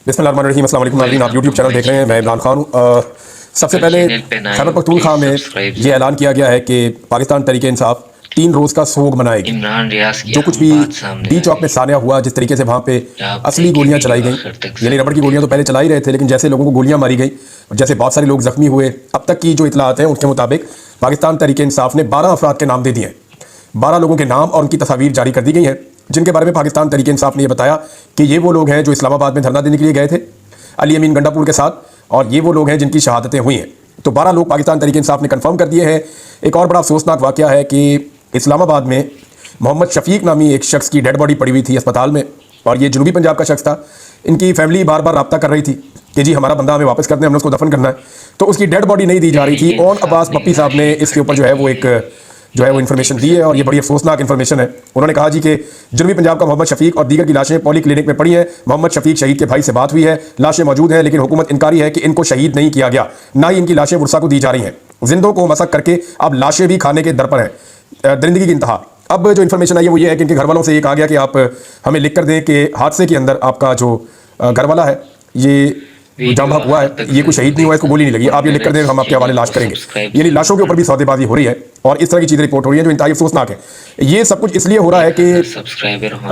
बिस्मिल्लाहिर्रहमानिर्रहीम। अस्सलाम वालेकुम नाज़रीन, आप यूट्यूब चैनल देख रहे हैं। मैं इमरान खान हूँ। सबसे पहले खैबर पख्तूनख्वा में ये ऐलान किया गया है कि पाकिस्तान तहरीक इंसाफ 3 रोज़ का सोग मनाएगी। इमरान रियाज की जो कुछ भी बात सामने डी चौक में सानिया हुआ, जिस तरीके से वहाँ पे आप असली देखें गोलियाँ वीडियो चलाई गई, आखिर तक यानी रबड़ की जरूर गोलियाँ तो पहले चला ही रहे थे, लेकिन जैसे लोगों को गोलियाँ मारी गई और जैसे बहुत सारे लोग जख्मी हुए, अब तक की जो इतलात हैं उसके मुताबिक पाकिस्तान तहरीक इंसाफ ने 12 अफराद के नाम दे दिए हैं। 12 लोगों के नाम और उनकी तस्वीर जारी कर दी गई हैं, जिनके बारे में पाकिस्तान तहरीक इंसाफ ने यह बताया कि ये वो लोग हैं जो इस्लामाबाद में धरना देने के लिए गए थे अली अमीन गंडापुर के साथ, और ये वो लोग हैं जिनकी शहादतें हुई हैं। तो 12 लोग पाकिस्तान तहरीक इंसाफ ने कंफर्म कर दिए हैं। एक और बड़ा अफसोसनाक वाक़या है कि इस्लामाबाद में मोहम्मद शफीक नामी एक शख्स की डेड बॉडी पड़ी हुई थी अस्पताल में, और ये जनूबी पंजाब का शख्स था। इनकी फैमिली बार बार रब्ता कर रही थी कि जी हमारा बंदा हमें वापस कर दें, हमने उसको दफन करना है, तो उसकी डेड बॉडी नहीं दी जा रही थी। ओन अब्बास पप्पी साहब ने इसके ऊपर जो है वो इन्फॉर्मेशन दी है, और ये बड़ी अफसोसनाक इन्फॉर्मेशन है। उन्होंने कहा जी कि जनूबी पंजाब का मोहम्मद शफीक और दीगर की लाशें पॉली क्लिनिक में पड़ी हैं। मोहम्मद शफीक शहीद के भाई से बात हुई है, लाशें मौजूद हैं, लेकिन हुकूमत इनकारी है कि इनको शहीद नहीं किया गया, ना ही इनकी लाशें वर्षा को दी जा रही हैं। जिंदों को मसक करके अब लाशें भी खाने के दर पर हैं, दरिंदगी की इंतहा। अब जो इन्फॉर्मेशन आई है वो ये है कि इनके घर वालों से ये कहा गया कि आप हमें लिख कर दें कि हादसे के अंदर आपका जो घर वाला है ये जाम भाग हुआ है, ये कोई शहीद नहीं हुआ, इसको गोली नहीं लगी, आप ये लिख कर दें, हम आपके हवाले लाश करेंगे। यानी लाशों के ऊपर भी सौदेबाजी हो रही है, और इस तरह की चीज़ें रिपोर्ट हो रही है जो इंतहाई अफसोसनाक है। ये सब कुछ इसलिए हो रहा है कि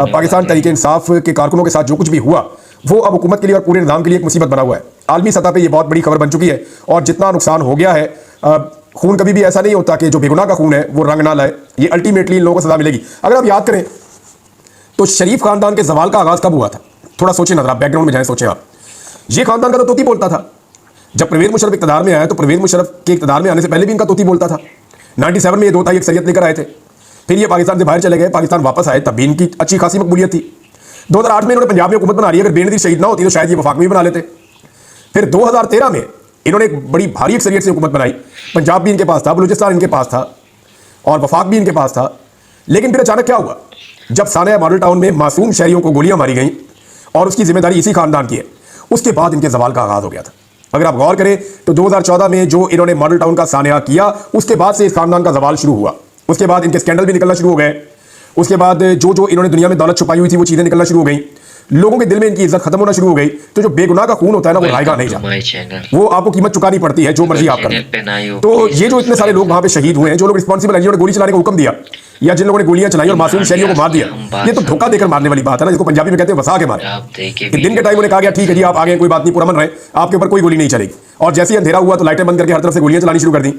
पाकिस्तान तहरीक इंसाफ के कारकुनों के साथ जो कुछ भी हुआ वो अब हुकूमत के लिए और पूरे निज़ाम के लिए एक मुसीबत बना हुआ है। आलमी सतह पर यह बहुत बड़ी खबर बन चुकी है, और जितना नुकसान हो गया है, खून कभी भी ऐसा नहीं होता कि जो बेगुनाह का खून है वो रंग ना लाए, ये अल्टीमेटली इन लोगों को सजा मिलेगी। अगर आप याद करें तो शरीफ खानदान के जवाल का आगाज कब हुआ था, थोड़ा सोचें, नजर आप बैकग्राउंड में जाएं, सोचें आप। ये खानदान का तो तोती बोलता था। जब परवेज मुशर्रफ इक़्तिदार में आया तो परवेज मुशर्रफ के इक़्तिदार में आने से पहले भी इनका तोती बोलता था। 97 में ये 2 तारीख अक्सरियत लेकर आए थे, फिर ये पाकिस्तान से बाहर चले गए, पाकिस्तान वापस आए, तब भी इनकी अच्छी खासी मकबूलियत थी। 2008 में इन्होंने पंजाब में हुकूमत बना रही है, अगर बेनज़ीर शहीद ना होती तो शायद ये वफाक में भी बना लेते। फिर 2013 में इन्होंने एक बड़ी भारी अक्सरियत से हुकूमत बनाई, पंजाब भी इनके पास था, बलूचिस्तान इनके पास था, और वफाक भी इनके पास था। लेकिन फिर अचानक क्या हुआ, जब सानिया मॉडल टाउन में मासूम शहरियों को गोलियां मारी गई, और उसकी जिम्मेदारी इसी खानदान की है, उसके बाद इनके जवाल का आगाज हो गया था। अगर आप गौर करें तो 2014 में जो इन्होंने मॉडल टाउन का सानिया किया, उसके बाद से इस खानदान का जवाल शुरू हुआ। उसके बाद इनके स्कैंडल भी निकलना शुरू हो गए। उसके बाद जो इन्होंने दुनिया में दौलत छुपाई हुई थी वो चीजें निकलना शुरू हो गई, लोगों के दिल में इनकी इज्जत खत्म होना शुरू हो गई। तो जो बेगुनाह का खून होता है ना, वो रायगा नहीं जाता, वो आपको कीमत चुकानी पड़ती है, जो मर्जी आप करें। तो ये जो इतने सारे लोग वहां पे शहीद हुए हैं, जो लोग रिस्पॉन्सिबल हैं, जिन्होंने गोली चलाने का हुक्म दिया, या जिन लोगों ने गोलियां चलाई और मासूम शहरियों को मार दिया, ये तो धोखा देकर मारने वाली बात है ना, जिसको पंजाबी में कहते हैं वसा के मारे। दिन के टाइम उन्हें कहा गया ठीक है जी आप आगे, कोई बात नहीं, पूरा मन रहे, आपके ऊपर कोई गोली नहीं चलेगी, और जैसे ही अंधेरा हुआ तो लाइटें बंद करके हर तरफ से गोलियां चलानी शुरू कर दी,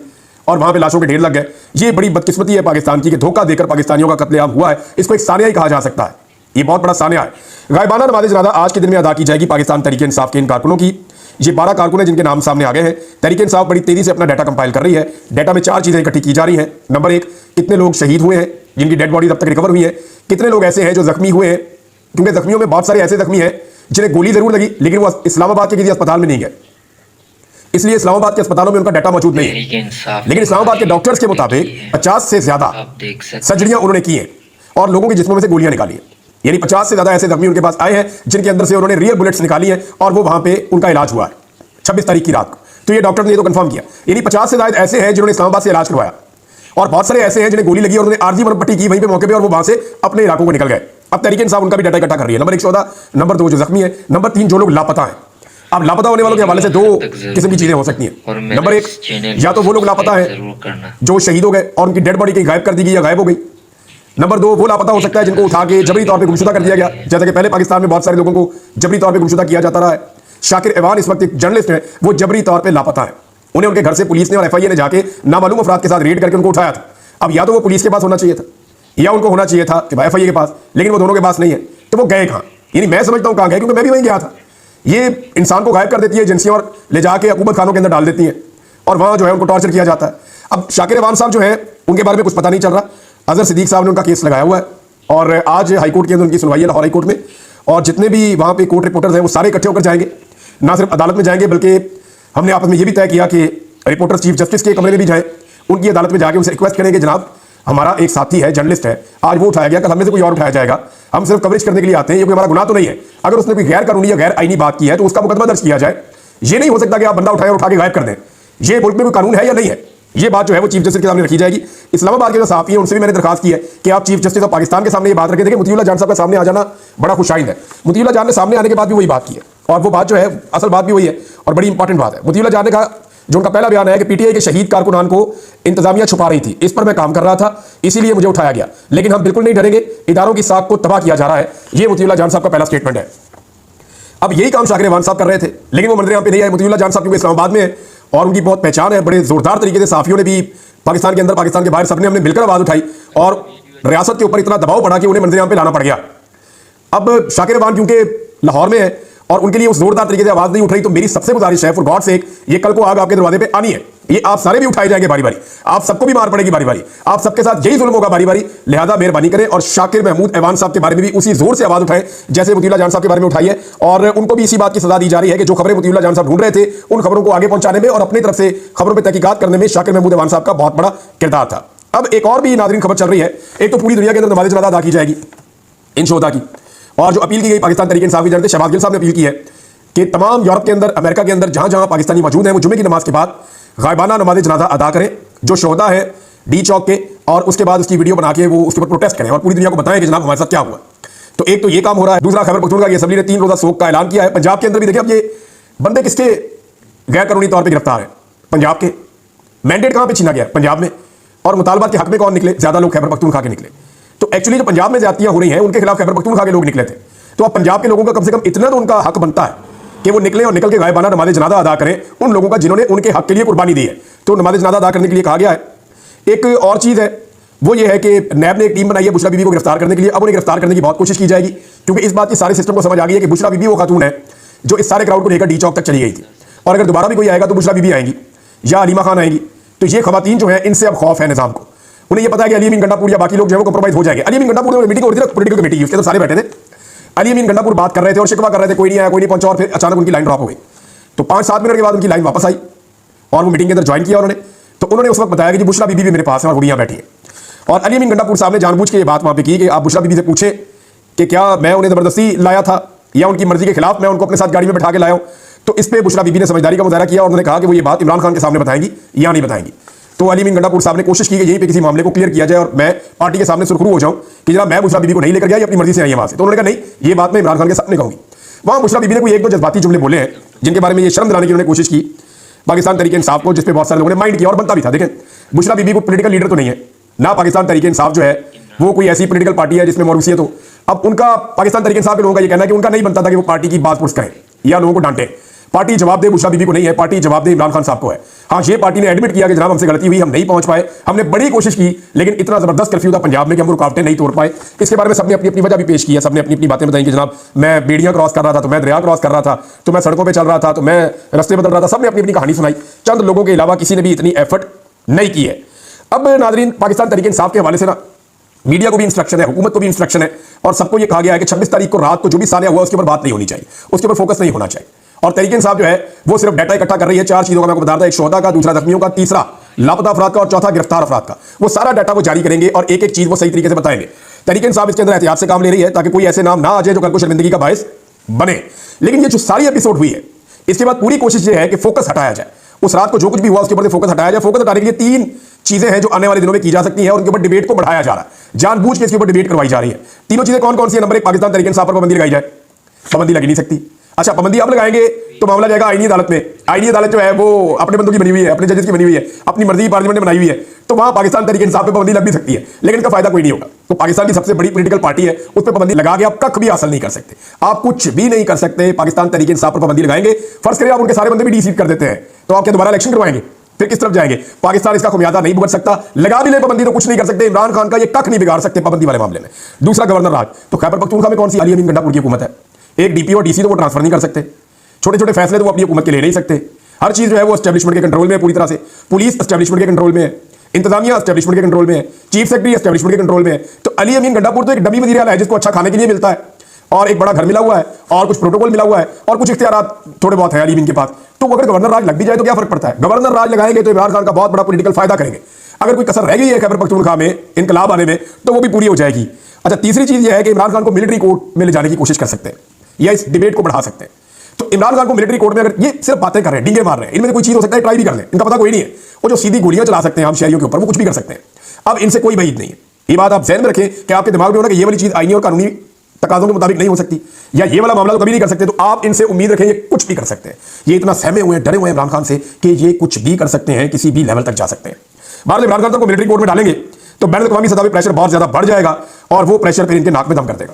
और वहां पे लाशों के ढेर लग गए। ये बड़ी बदकिस्मती है पाकिस्तान की कि धोखा देकर पाकिस्तानियों का कत्लेआम हुआ है। इसको एक सानिया ही कहा जा सकता है, ये बहुत बड़ा सानिया है। गायबाना नमाज़ जनाजा आज के दिन में अदा की जाएगी पाकिस्तान तहरीक इंसाफ के इन कारकुनों की। ये 12 कारकुन हैं जिनके नाम सामने आ गए हैं। तहरीक इंसाफ बड़ी तेजी से अपना डाटा कंपाइल कर रही है। डाटा में 4 चीजें इकट्ठी की जा रही हैं। नंबर 1, कितने लोग शहीद हुए हैं जिनकी डेड बॉडीज अब तक रिकवर हुई है, कितने लोग ऐसे हैं जो जख्मी हुए हैं, क्योंकि जख्मियों में बहुत सारे ऐसे जख्मी हैं जिन्हें गोली जरूर लगी लेकिन वो इस्लामाबाद के किसी अस्पताल में नहीं गए, इसलिए इस्लामाबाद के अस्पतालों में उनका डाटा मौजूद नहीं है। लेकिन इस्लामाबाद के डॉक्टर्स के मुताबिक 50 से ज्यादा सर्जरियां उन्होंने की हैं और लोगों के जिस्मों में से गोलियां निकाली हैं। यानी 50 से ज्यादा ऐसे जख्मी उनके पास आए हैं जिनके अंदर से उन्होंने रियल बुलेट्स निकाली हैं, और वो वहां पे उनका इलाज हुआ है 26 तारीख की रात को। तो ये डॉक्टर ने ये तो कंफर्म किया। यानी 50 से ज्यादा ऐसे हैं जिन्होंने इस्लामाबाद से इलाज करवाया, और बहुत सारे ऐसे हैं जिन्हें गोली लगी और उन्होंने आरजी मरहम पट्टी की वहीं पे मौके पे, और वो वहां से अपने इलाकों को निकल गए। अब तहरीक इंसाफ उनका भी डाटा इकट्ठा कर रही है। नंबर 1 14, नंबर 2 जो जख्मी है, नंबर 3 जो लोग लापता हैं। अब लापता होने वालों के हवाले से 2 किस्म की चीजें हो सकती हैं। नंबर 1, या तो वो लोग लापता हैं जो शहीद हो गए और उनकी डेड बॉडी कहीं गायब कर दी गई या गायब हो गई। नंबर 2, वो लापता हो सकता है जिनको उठा के जबरी तौर पे गुमशुदा कर दिया गया, जैसे कि पहले पाकिस्तान में बहुत सारे लोगों को जबरी तौर पे गुमशुदा किया जाता रहा है। शाकिर एवान इस वक्त एक जर्नलिस्ट है, वो जबरी तौर पे लापता है। उन्हें उनके घर से पुलिस ने और एफआईए ने जाके नामालूम अफराद के साथ रेड करके उनको उठाया था। अब या तो वो पुलिस के पास होना चाहिए था, या उनको होना चाहिए था कि एफआईए के पास, लेकिन वो दोनों के पास नहीं है। तो वो गए कहाँ? यानी मैं समझता हूँ कहाँ गए, क्योंकि मैं भी वहीं गया था। ये इंसान को गायब कर देती है एजेंसियां और ले जाके हुकूमत खानों के अंदर डाल देती हैं, और वहाँ जो है उनको टॉर्चर किया जाता है। अब शाकिर एवान साहब जो है उनके बारे में कुछ पता नहीं चल रहा। अजहर सिद्दीक साहब ने उनका केस लगाया हुआ है, और आज हाईकोर्ट के अंदर उनकी सुनवाई है लाहौर हाईकोर्ट में, और जितने भी वहाँ पे कोर्ट रिपोर्टर्स हैं वो सारे इकट्ठे होकर जाएंगे, ना सिर्फ अदालत में जाएंगे बल्कि हमने आपस में ये भी तय किया कि रिपोर्टर्स चीफ जस्टिस के कमरे में भी जाएं, उनकी अदालत में जाके उनसे रिक्वेस्ट करेंगे जनाब हमारा एक साथी है, जर्नलिस्ट है, आज वो उठाया गया, कल हमें से कोई और उठाया जाएगा, हम सिर्फ कवरेज करने के लिए आते हैं, ये कोई हमारा गुनाह तो नहीं है। अगर उसने कोई गैर कानूनी या गैर आईनी बात की है तो उसका मुकदमा दर्ज किया जाए। ये नहीं हो सकता कि आप बंदा उठाए और उठा के गायब कर दें। ये मुल्क में कोई कानून है या नहीं है, ये बात जो है वो चीफ जस्टिस के सामने रखी जाएगी। इस्लामाबाद के जो साहफी हैं उनसे भी मैंने दरखास्त की है कि आप चीफ जस्टिस ऑफ पाकिस्तान के सामने ये बात रखें। देखिए मुतीउल्लाह जान साहब के सामने आ जाना बड़ा खुशाइंद है। मुतीउल्लाह जान ने सामने आने के बाद भी वही बात की है और वो बात जो है, असल बात भी वही है और बड़ी इंपॉर्टेंट बात है। मोतीउल्लाह जान ने कहा, जो उनका पहला बयान है कि पीटीआई के शहीद कारकुनान को इंतजामिया छुपा रही थी, इस पर मैं काम कर रहा था, इसीलिए मुझे उठाया गया, लेकिन हम बिल्कुल नहीं डरेंगे, इदारों की साख को तबाह किया जा रहा है। ये मोतीउल्लाह जान साहब का पहला स्टेटमेंट है। अब यही काम शाकिर रेवान साहब कर रहे थे, लेकिन वो मंजर आम पे नहीं आए। मोतीउल्लाह जान साहब क्योंकि इस्लामाबाद में है और उनकी बहुत पहचान है, बड़े जोरदार तरीके से साफियों ने भी पाकिस्तान के अंदर, पाकिस्तान के बाहर, सबने हमने मिलकर आवाज उठाई और रियासत के ऊपर इतना दबाव पड़ा कि उन्हें मंजर आम पे लाना पड़ गया। अब शाकिर रेवान क्योंकि लाहौर में है और उनके लिए उस जोरदार तरीके से आवाज नहीं उठ रही, तो मेरी सबसे गुजारिश है, फॉर गॉड सेक, ये कल को आग आपके दरवाजे पे आनी है, ये आप सारे भी उठाए जाएंगे बारी बारी, आप सबको भी मार पड़ेगी बारी बारी, आप सबके साथ यही जुल्म होगा बारी बारी। लिहाजा मेहरबानी करें और शाकिर महमूद ऐवान साहब के बारे में भी उसी जोर से आवाज उठाएं जैसे मोतीउल्लाह जान साहब के बारे में उठाई है। और उनको भी इसी बात की सजा दी जा रही है कि जो खबरें मोतीउल्लाह जान साहब ढूंढ रहे थे, उन खबरों को आगे पहुंचाने में और अपनी तरफ से खबरों पर तहकीकात करने में शाकिर महमूद ऐवान साहब का बहुत बड़ा किरदार था। अब एक और भी नाज़रीन खबर चल रही है, एक तो पूरी दुनिया के अंदर नमाज़ जनाज़ा अदा की जाएगी इन शोहदा की, और जो अपील की गई पाकिस्तान तहरीक इंसाफ की जानते शहबाज गिल साहब ने अपील की है कि तमाम यूरोप के अंदर, अमेरिका के अंदर जहां जहां पाकिस्तानी मौजूद हैं, वो जुमे की नमाज के बाद गायबाना नमाज जनाजा अदा करें, जो शोहदा है डी चौक के, और उसके बाद उसकी वीडियो बना के वो उसके ऊपर प्रोटेस्ट करें और पूरी दुनिया को बताएं कि जनाब हमारे साथ क्या हुआ। तो एक तो ये काम हो रहा है। दूसरा, खैबर पख्तूनख्वा की असेंबली ने 3 रोजा शोक का ऐलान किया है। पंजाब के अंदर भी देखिए, अब ये बंदे किसके गैर कानूनी तौर पर गिरफ्तार है? पंजाब के। मैंडेट कहां पर छीना गया? पंजाब में। और मुतालबात के हक में कौन निकले? ज्यादा लोग खैबर पख्तूनख्वा के निकले। तो एक्चुअली जो पंजाब में ज्यादतियां हो रही हैं, उनके खिलाफ खैबर पख्तूनख्वा के लोग निकले थे। तो अब पंजाब के लोगों का कम से कम इतना तो उनका हक बनता है कि वो निकले और निकल के गायबाना नमाज जनाजा अदा करें उन लोगों का जिन्होंने उनके हक के लिए कुर्बानी दी है। तो नमाज जनाजा अदा करने के लिए कहा गया है। एक और चीज़ है, वो ये है कि नैब ने एक टीम बनाई है बुशरा बीबी को गिरफ्तार करने के लिए। अब उन्हें गिरफ्तार करने की बहुत कोशिश की जाएगी, क्योंकि इस बात की सारे सिस्टम को समझ आ गई है कि बुशरा बीबी वो खातून है जो इस सारे क्राउड को लेकर डी चौक तक चली गई थी, और अगर दोबारा भी कोई आएगा तो बुशरा बीबी आएंगी या अलीमा खान आएंगी। तो ये खवातीन जो है, इनसे अब खौफ है निजाम को। उन्हें ये पता है कि अली अमीन गंडापुर या बाकी लोग जो है वो कॉम्प्रोमाइज हो जाएंगे। अली अमीन गंडापुर में मीटिंग हो रही थी, पॉलिटिकल कमेटी, उसके तो सारे बैठे थे। अली अमीन गंडापुर बात कर रहे थे और शिकवा कर रहे थे, कोई नहीं आया, कोई नहीं पहुंचा, और फिर अचानक उनकी लाइन ड्रॉप हो गई। तो 5-7 मिनट के बाद उनकी लाइन वापस आई और वो मीटिंग के अंदर ज्वाइन किया उन्होंने। तो उन्होंने उस वक्त बताया कि जी बुशरा बीबी भी मेरे पास है और वो भी यहाँ बैठी है। और अली अमीन गंडापुर साहब ने जानबूझ के ये बात वहाँ पे की कि आप बुशरा बीबी से पूछे कि क्या मैं उन्हें ज़बरदस्ती लाया था या उनकी मर्जी के खिलाफ मैं उनको अपने साथ गाड़ी में बैठा के लाया हूँ। तो इस पर बुशरा बीबी ने समझदारी का मुजाहरा किया और उन्होंने कहा कि वो ये बात इमरान खान के सामने बताएंगी या नहीं बताएंगी। तो अली अमीन गंडापुर साहब ने कोशिश की कि यहीं पे किसी मामले को क्लियर किया जाए और मैं पार्टी के सामने सुरखरू हो जाऊं कि जनाब मैं बुशरा बीबी को नहीं लेकर गया, ये अपनी मर्जी से आई है वहां से। तो उन्होंने कहा नहीं, ये बात मैं इमरान खान के सामने कहूंगी। वहां बुशरा बीबी ने कोई 1-2 जज्बाती जुमले बोले हैं जिनके बारे में ये शर्म दिलाने की उन्होंने कोशिश की पाकिस्तान तहरीक इंसाफ को, जिसपे बहुत सारे लोगों ने माइंड किया और बनता भी था। देखें, बुशरा बीबी को पॉलिटिकल लीडर तो नहीं है ना, पाकिस्तान तहरीक इंसाफ जो है वो कोई ऐसी पॉलिटिकल पार्टी है जिसमें मौरूसियत हो। अब उनका पाकिस्तान तहरीक इंसाफ के लोगों का ये कहना है कि उनका नहीं बनता था कि वो पार्टी की बात पुरस करें या लोगों को डांटे। पार्टी जवाब दे बुशरा बीबी को नहीं है, पार्टी जवाब दे इमरान खान साहब को है। हाँ, ये पार्टी ने एडमिट किया कि जनाब हमसे गलती हुई, हम नहीं पहुंच पाए, हमने बड़ी कोशिश की, लेकिन इतना जबरदस्त कर्फ्यू था पंजाब में कि हम रुकावटें नहीं तोड़ पाए। इसके बारे में सबने अपनी अपनी वजह भी पेश की है, सबने अपनी अपनी बातें बताई कि जनाब मैं बेड़ियां क्रॉस कर रहा था, तो मैं दरिया क्रॉस कर रहा था, तो मैं सड़कों पर चल रहा था, तो मैं रस्ते बदल रहा था। सबने अपनी अपनी कहानी सुनाई। चंद लोगों के अलावा किसी ने भी इतनी एफर्ट नहीं की है। अब नाजरीन, पाकिस्तान तहरीक इंसाफ के हवाले से ना मीडिया को भी इंस्ट्रक्शन है, हुकूमत को भी इंस्ट्रक्शन है, और सबको ये कहा गया है कि 26 तारीख को रात को जो भी सानिया हुआ उसके ऊपर बात नहीं होनी चाहिए, उसके ऊपर फोकस नहीं होना चाहिए। और तहरीक इंसाफ जो है वो सिर्फ डाटा इकट्ठा कर रही है 4 चीजों का मैं आपको बता रहा था, एक शोहदा का, दूसरा जख्मियों का, तीसरा लापता अफराद का और चौथा गिरफ्तार अफराद का। वो सारा डाटा वो जारी करेंगे और एक एक चीज वो सही तरीके से बताएंगे। तहरीक इंसाफ इसके अंदर एहतियात से काम ले रही है ताकि कोई ऐसे नाम ना आ जाए जो कल को शर्मिंदगी का बायस बने। लेकिन ये जो सारी एपिसोड हुई है, इसके बाद पूरी कोशिश ये है कि फोकस हटाया जाए। उस रात को जो कुछ भी हुआ उसके ऊपर से फोकस हटाया जाए। फोकस हटाने के लिए 3 चीजें हैं जो आने वाले दिनों में की जा सकती हैं और उनके ऊपर डिबेट को बढ़ाया जा रहा है, जानबूझ के इसके ऊपर डिबेट करवाई जा रही है। तीनों चीजें कौन कौन सी है? नंबर 1, पाकिस्तान तहरीक इंसाफ पर पाबंदी लगाई जाए। पाबंदी लगी नहीं सकती। अच्छा, पाबंदी आप लगाएंगे तो मामला जाएगा आईनी अदालत में। आईनी अदालत जो है वो अपने बंदों की बनी हुई है, अपने जजेस की बनी हुई है, अपनी मर्जी पार्लियामेंट ने बनाई हुई है। तो वहां पाकिस्तान तहरीक इंसाफ पे पाबंदी लग भी सकती है, लेकिन इसका फायदा कोई नहीं होगा। तो पाकिस्तान की सबसे बड़ी पॉलिटिकल पार्टी है, उस पर पाबंदी लगा के आप कख भी हासिल नहीं कर सकते, आप कुछ भी नहीं कर सकते। पाकिस्तान तहरीक इंसाफ पर पाबंदी लगाएंगे, फर्ज करिए आप उनके सारे बंदे भी डी-सीट कर देते हैं, तो आप क्या दोबारा इलेक्शन करवाएंगे? फिर किस तरफ जाएंगे? पाकिस्तान इसका खुमियाजा नहीं भुगत सकता। लगा भी ले पाबंदी तो कुछ नहीं कर सकते। इमरान खान का ये कख नहीं बिगाड़ सकते पाबंदी वाले मामले में। दूसरा, गवर्नर राज। तो खैबर पख्तूनख्वा में कौन सी अली अमीन गंडापुर की हुकूमत है? एक डीपी और डीसी तो वो ट्रांसफर नहीं कर सकते, छोटे छोटे फैसले तो वो अपनी हुकूमत के ले नहीं सकते। हर चीज जो है वो एस्टेब्लिशमेंट के कंट्रोल में है पूरी तरह से। पुलिस एस्टेब्लिशमेंट के कंट्रोल में है, इंतजामिया एस्टेब्लिशमेंट के कंट्रोल में है, चीफ सेक्रेटरी एस्टेब्लिशमेंट के कंट्रोल में है। तो अली अमीन गंडापुर तो एक डमी वज़ीर आला है जिसको अच्छा खाने के लिए मिलता है और एक बड़ा घर मिला हुआ है और कुछ प्रोटोकॉल मिला हुआ है और कुछ इख्तियारात थोड़े बहुत है अली अमीन के पास। तो अगर गवर्नर राज लग भी जाए तो क्या फर्क पड़ता है? गवर्नर राज लगाएंगे तो इमरान खान का बहुत बड़ा पॉलिटिकल फायदा करेंगे। अगर कोई कसर रह गई है खैबर पख्तूनख्वा में इनकलाब आने में तो वो भी पूरी हो जाएगी। अच्छा, तीसरी चीज यह है कि इमरान खान को मिलिट्री कोर्ट में ले जाने की कोशिश कर सकते हैं या इस डिबेट को बढ़ा सकते हैं। तो इमरान खान को मिलिट्री कोर्ट में, अगर ये सिर्फ बातें कर रहे हैं, डींगे मार रहे हैं, इनमें कोई चीज हो सकता है ट्राई भी कर लें, इनका पता कोई नहीं है। वो जो सीधी गोलियां चला सकते हैं आम शहरियों के ऊपर, वो कुछ भी कर सकते हैं। अब इनसे कोई बईद नहीं है। ये बात आप ज़हन में रखें कि आपके दिमाग में होना कि ये वाली चीज आईनी और कानूनी तकाजों के मुताबिक नहीं हो सकती, या ये वाला मामला तो कभी नहीं कर सकते, तो आप इनसे उम्मीद रखें ये कुछ भी कर सकते हैं। ये इतना सहमे हुए हैं, डरे हुए हैं इमरान खान से कि ये कुछ भी कर सकते हैं, किसी भी लेवल तक जा सकते हैं। बाद में इमरान खान को मिलिट्री कोर्ट में डालेंगे तो बैन अवी सतह पर प्रेशर बहुत ज्यादा बढ़ जाएगा और वो प्रेशर फिर इनके नाक में दम कर देगा।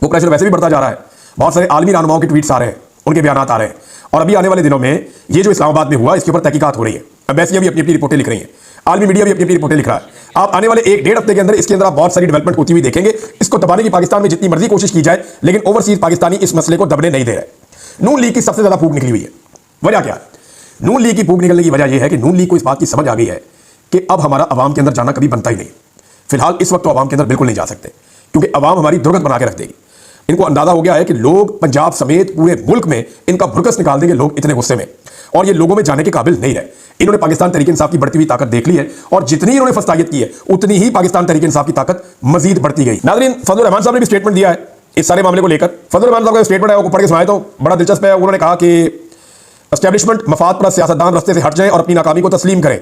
वो प्रेशर वैसे भी बढ़ता जा रहा है, बहुत सारे आलमी रहनुमाओं के ट्वीट्स आ रहे हैं, उनके बयान आ रहे हैं, और अभी आने वाले दिनों में ये जो इस्लामाबाद में हुआ इसके ऊपर तहकीकात हो रही है। एम्बेसियां भी अपनी अपनी रिपोर्टें लिख रही हैं, आलमी मीडिया भी अपनी अपनी रिपोर्टें लिख रहा है। आप आने वाले 1-1.5 हफ्ते के अंदर इसके अंदर आप बहुत सारी डेवलपमेंट होती हुई देखेंगे। इसको दबाने की पाकिस्तान में जितनी मर्जी कोशिश की जाए, लेकिन ओवरसीज पाकिस्तानी इस मसले को दबने नहीं दे रहे। नून लीग की सबसे ज्यादा फूक निकली हुई है। वजह क्या है? नून लीग की फूक निकलने की वजह यह है कि नून लीग को इस बात की समझ आ गई है कि अब हमारा अवाम के अंदर जाना कभी बनता ही नहीं। फिलहाल इस वक्त तो अवाम के अंदर बिल्कुल नहीं जा सकते, क्योंकि अवाम हमारी दुर्गत बना के रख देगी। इनको अंदाजा हो गया है कि लोग पंजाब समेत पूरे मुल्क में इनका भुरकस निकाल देंगे, लोग इतने गुस्से में, और ये लोगों में जाने के काबिल नहीं रहे। इन्होंने पाकिस्तान तहरीक इंसाफ की बढ़ती हुई ताकत देख ली है, और जितनी इन्होंने फस्तायत की है उतनी ही पाकिस्तान तहरीक इंसाफ की ताकत मजीद बढ़ती गई। नाज़रीन, फजलुर रहमान साहब ने भी स्टेटमेंट दिया है इस सारे मामले को लेकर। फजलुर रहमान साहब का स्टेटमेंट है, वो पढ़ के सुनाए तो बड़ा दिलचस्प है। उन्होंने कहा कि एस्टेब्लिशमेंट मफाद पर सियासतदान रस्ते से हट जाएं और अपनी नाकामी को तस्लीम करें।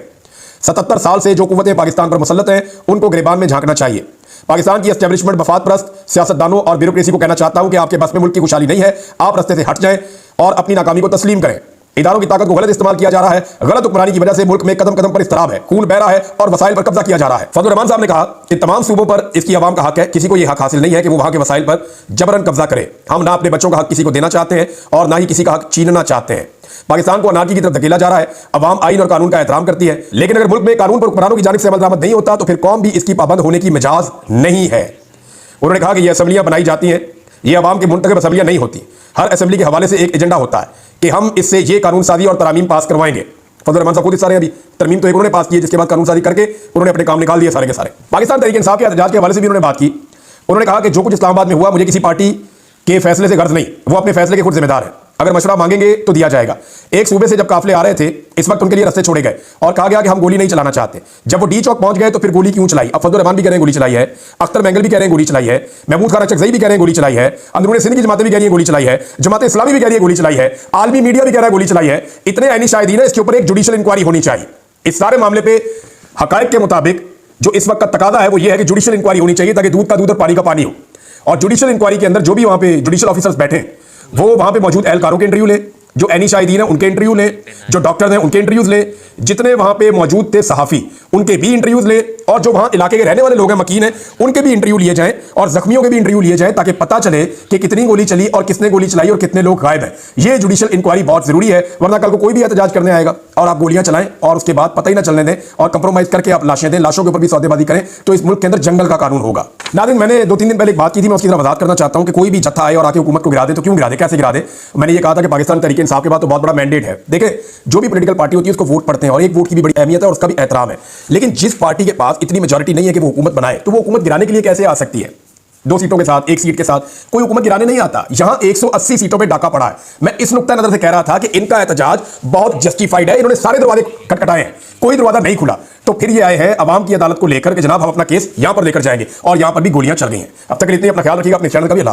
77 साल से जो कुव्वतें पाकिस्तान पर मुसल्लत हैं उनको गिरबान में झांकना चाहिए। पाकिस्तान की एस्टेब्लिशमेंट मफाद परस्त सियासतदानों और ब्यूरोक्रेसी को कहना चाहता हूं कि आपके बस में मुल्क की खुशहाली नहीं है, आप रस्ते से हट जाएं और अपनी नाकामी को तस्लीम करें। इदारों की ताकत को गलत इस्तेमाल किया जा रहा है, गलत हुक्मरानी की वजह से मुल्क में कदम कदम पर इस्तिराब है, खून बह रहा है और वसाइल पर कब्जा किया जा रहा है। फजलुर रहमान साहब ने कहा कि तमाम सूबों पर इसकी आवाम का हक है, किसी को यह हक हासिल नहीं है कि वो वहां के वसाइल पर जबरन कब्जा करे। हम ना अपने बच्चों का हक किसी को देना चाहते हैं और ना ही किसी का हक छीनना चाहते हैं। पाकिस्तान को अनारकी की तरफ धकेला जा रहा है। अवाम आइन और कानून का एहतराम करती है, लेकिन अगर मुल्क में कानून पर हुक्मरानों की जानिब से अमल दरामद नहीं होता तो फिर कौम भी इसकी पाबंद होने की मिजाज नहीं है। उन्होंने कहा कि ये असेंबलियां बनाई जाती हैं, ये अवाम की मुंतखब असेंबलियां नहीं होती। हर असेंबली के हवाले से एक एजेंडा होता है कि हम इससे ये कानून साजी और तरमीम पास करवाएंगे। फजलुर रहमान साहब खुद इस सारे अभी तरमीम तो एक उन्होंने पास की है, जिसके बाद कानून साजी करके उन्होंने अपने काम निकाल दिए सारे के सारे। पाकिस्तान तहरीक इंसाफ के एहतजाज के हवाले से भी उन्होंने बात की। उन्होंने कहा कि जो कुछ इस्लामाबाद में हुआ मुझे किसी पार्टी के फैसले से गर्ज नहीं, वो अपने फैसले के खुद जिम्मेदार है। अगर मशवरा मांगेंगे तो दिया जाएगा। एक सूबे से जब काफिले आ रहे थे इस वक्त उनके लिए रास्ते छोड़े गए और कहा गया कि हम गोली नहीं चलाना चाहते। जब वो डी चौक पहुंच गए तो फिर गोली क्यों चलाई? अब फजलुर रहमान भी कह रहे हैं गोली चलाई है, अख्तर मैंगल भी कह रहे हैं गोली चलाई है, महमूद खान अचकज़ई भी कह रहे हैं गोली चलाई है, अंदरूनी सिंध की जमातें भी कह रही हैं गोली चलाई है, जमात इस्लामी भी कह रही है गोली चलाई है, आलमी मीडिया भी कह रहा है गोली चलाई है। इतने ऐनी शाहिदीन है, इसके ऊपर एक जुडिशियल इंक्वायरी होनी चाहिए। इस सारे मामले पे हकायक के मुताबिक जो इस वक्त का तकादा है वो ये है कि जुडिशियल इंक्वायरी होनी चाहिए ताकि दूध का दूध और पानी का पानी हो। और जुडिशियल इंक्वायरी के अंदर जो भी वहां पे जुडिशियल ऑफिसर्स बैठे वो वहां पे मौजूद एहलकारों के इंटरव्यू ले, जो ऐनी शाहिदीन है उनके इंटरव्यू ले, जो डॉक्टर हैं उनके इंटरव्यूज ले, जितने वहां पे मौजूद थे सहाफी उनके भी इंटरव्यूज ले, और जो वहां इलाके के रहने वाले लोग हैं मकीन हैं उनके भी इंटरव्यू लिए जाएं और जख्मियों के भी इंटरव्यू लिए जाएं ताकि पता चले कि कितनी गोली चली और किसने गोली चलाई और कितने लोग गायब हैं। ये जुडिशियल इंक्वायरी बहुत जरूरी है, वरना कल को कोई भी एहतजाज करने आएगा और आप गोलियां चलाएं और उसके बाद पता ही ना चलने दें और कंप्रोमाइज करके आप लाशें दें, लाशों के ऊपर भी सौदेबाजी करें, तो इस मुल्क के अंदर जंगल का कानून होगा। नाज़रीन, मैंने 2-3 दिन पहले एक बात की थी, मैं उसकी तरफ वजाहत करना चाहता हूं कि कोई भी जत्था आए और आके हुकूमत को गिरा दे तो क्यों गिरा दे, कैसे गिरा दे। मैंने ये कहा था कि पाकिस्तान तहरीक इंसाफ के बाद तो बहुत बड़ा मैंडेट है। देखिए, जो भी पॉलिटिकल पार्टी होती है उसको वोट पड़ते हैं और एक वोट की भी बड़ी अहमियत है और उसका भी एहतराम है, लेकिन जिस पार्टी के पास इतनी मेजॉरिटी नहीं है कि वो हुकूमत बनाए तो वो हुकूमत गिराने के लिए कैसे आ सकती है? 2 सीटों के साथ, 1 सीट के साथ कोई हुकूमत गिराने नहीं आता। यहां 180 सीटों पे डाका पड़ा है। मैं इस नुक्ता नजर से कह रहा था कि इनका एहतजाज बहुत जस्टिफाइड है, इन्होंने सारे दरवाजे खटखटाए हैं, कोई दरवाजा नहीं खुला, तो फिर ये आए हैं अवाम की अदालत को लेकर कि जनाब हम अपना केस यहां पर लेकर जाएंगे और यहां पर भी गोलियां चल गई हैं। अब तक के लिए इतना, अपना ख्याल रखिएगा, अपने चैनल का भी लाभ।